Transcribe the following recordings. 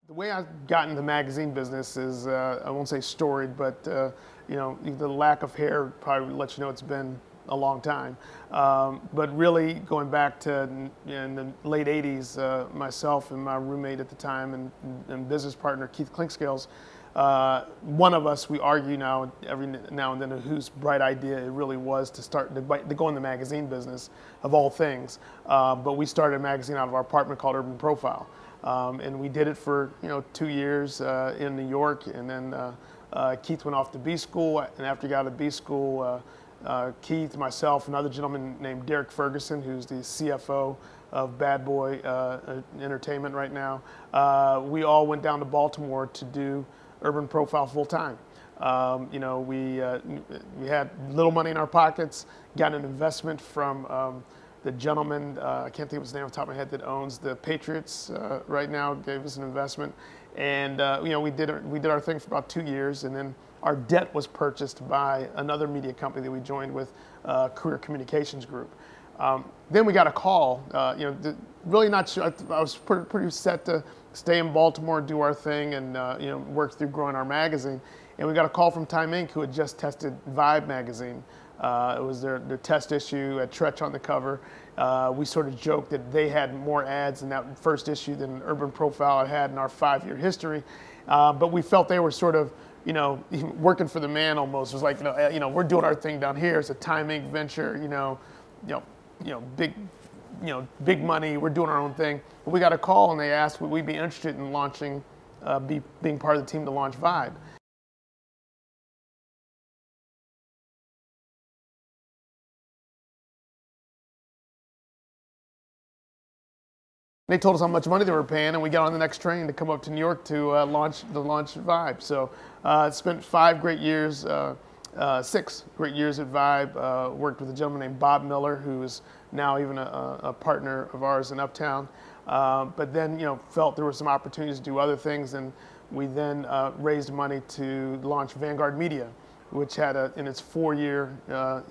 The way I got into the magazine business is, I won't say storied, but the lack of hair probably lets you know it's been a long time. But really going back to in the late 80s, myself and my roommate at the time and business partner, Keith Clinkscales, one of us, we argue now every now and then whose bright idea it really was to go in the magazine business of all things. But we started a magazine out of our apartment called Urban Profile. And we did it for 2 years in New York, and then Keith went off to B school. And after he got out of B school, Keith, myself, another gentleman named Derek Ferguson, who's the CFO of Bad Boy Entertainment right now, we all went down to Baltimore to do Urban Profile full time. We had little money in our pockets, got an investment from the gentleman, I can't think of his name off the top of my head, that owns the Patriots right now, gave us an investment. And we did our thing for about 2 years, and then our debt was purchased by another media company that we joined with, Career Communications Group. Then we got a call, really not sure, I was pretty set to stay in Baltimore, do our thing, and work through growing our magazine. And we got a call from Time Inc., who had just tested Vibe magazine. It was their test issue, had Tretch on the cover. We sort of joked that they had more ads in that first issue than Urban Profile had in our 5-year history. But we felt they were sort of, working for the man almost. It was like, we're doing our thing down here. It's a Time Inc. venture, big money. We're doing our own thing. But we got a call and they asked would we be interested in launching, being part of the team to launch Vibe. They told us how much money they were paying, and we got on the next train to come up to New York to launch Vibe. So spent 5 great years, 6 great years at Vibe. Worked with a gentleman named Bob Miller, who is now even a partner of ours in Uptown. But then felt there were some opportunities to do other things, and we then raised money to launch Vanguard Media, which had in its 4-year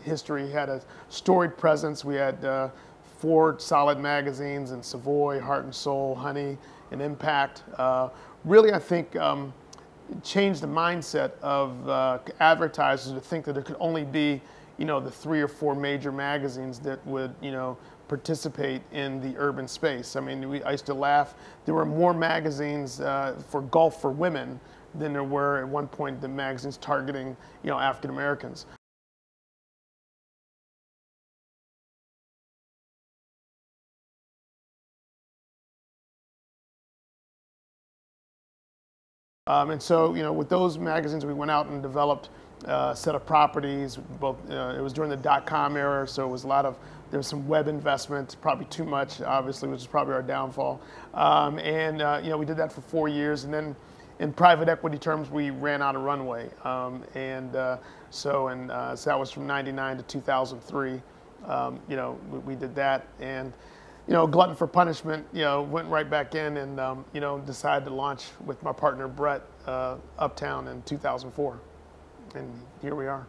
history had a storied presence. We had 4 solid magazines in Savoy, Heart and Soul, Honey, and Impact. Really, I think, changed the mindset of advertisers to think that there could only be, the 3 or 4 major magazines that would, participate in the urban space. I mean, I used to laugh. There were more magazines for golf for women than there were at one point the magazines targeting, African Americans. And so, with those magazines, we went out and developed a set of properties. Both, it was during the .com era, so it was there was some web investment, probably too much, obviously, which is probably our downfall. We did that for 4 years, and then in private equity terms, we ran out of runway. So that was from '99 to 2003. We did that, and glutton for punishment, went right back in and, decided to launch with my partner, Brett, Uptown in 2004. And here we are.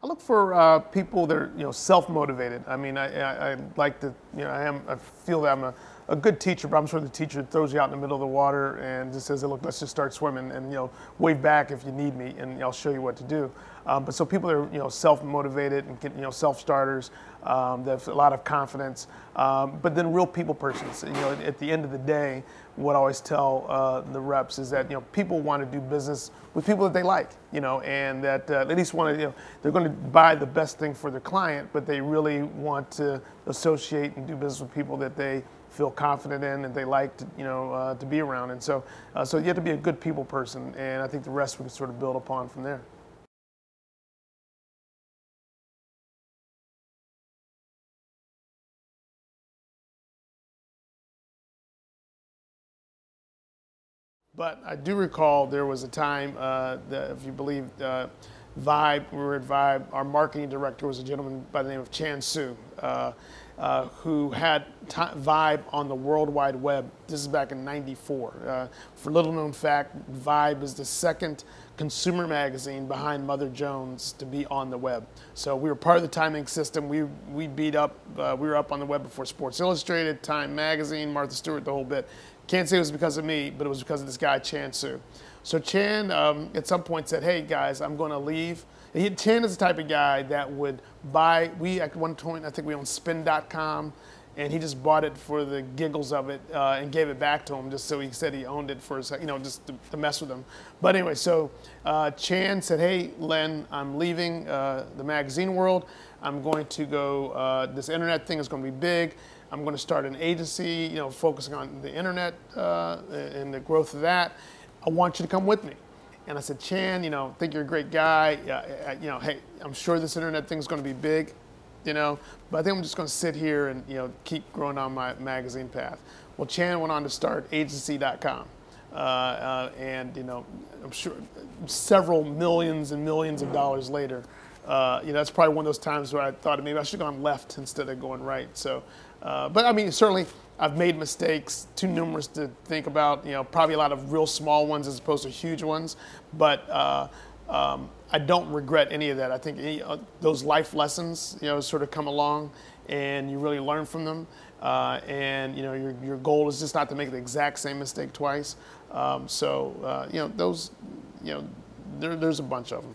I look for people that are, self-motivated. I mean, I like to, I feel that I'm a good teacher, but I'm sort of the teacher that throws you out in the middle of the water and just says, hey, look, let's just start swimming, and wave back if you need me, and I'll show you what to do. But so people that are self-motivated and self-starters, that have a lot of confidence, but then real people persons. At the end of the day, what I always tell the reps is that people want to do business with people that they like, and that at least want to, they're going to buy the best thing for their client, but they really want to associate and do business with people that they feel confident in and they like to, to be around. And so you have to be a good people person, and I think the rest we can sort of build upon from there. But I do recall there was a time that, if you believe, Vibe. We were at Vibe. Our marketing director was a gentleman by the name of Chan Su, who had Vibe on the World Wide Web. This is back in '94. For little known fact, Vibe is the second consumer magazine behind Mother Jones to be on the web. So we were part of the timing system. We beat up. We were up on the web before Sports Illustrated, Time Magazine, Martha Stewart, the whole bit. Can't say it was because of me, but it was because of this guy Chan Su. So Chan at some point said, "Hey guys, I'm going to leave." Chan is the type of guy that would buy. We at one point, I think we owned Spin.com, and he just bought it for the giggles of it and gave it back to him, just so he said he owned it for his, just to mess with him. But anyway, so Chan said, "Hey Len, I'm leaving the magazine world. I'm going to go. This internet thing is going to be big. I'm going to start an agency, focusing on the internet and the growth of that. I want you to come with me." And I said, "Chan, think you're a great guy. Hey, I'm sure this internet thing is going to be big, but I think I'm just going to sit here and, keep growing on my magazine path." Well, Chan went on to start agency.com. And, I'm sure several millions and millions of dollars later, that's probably one of those times where I thought maybe I should have gone left instead of going right. So, but I mean, certainly I've made mistakes too numerous to think about, probably a lot of real small ones as opposed to huge ones. But I don't regret any of that. I think those life lessons, sort of come along and you really learn from them. And, your goal is just not to make the exact same mistake twice. Those, there's a bunch of them.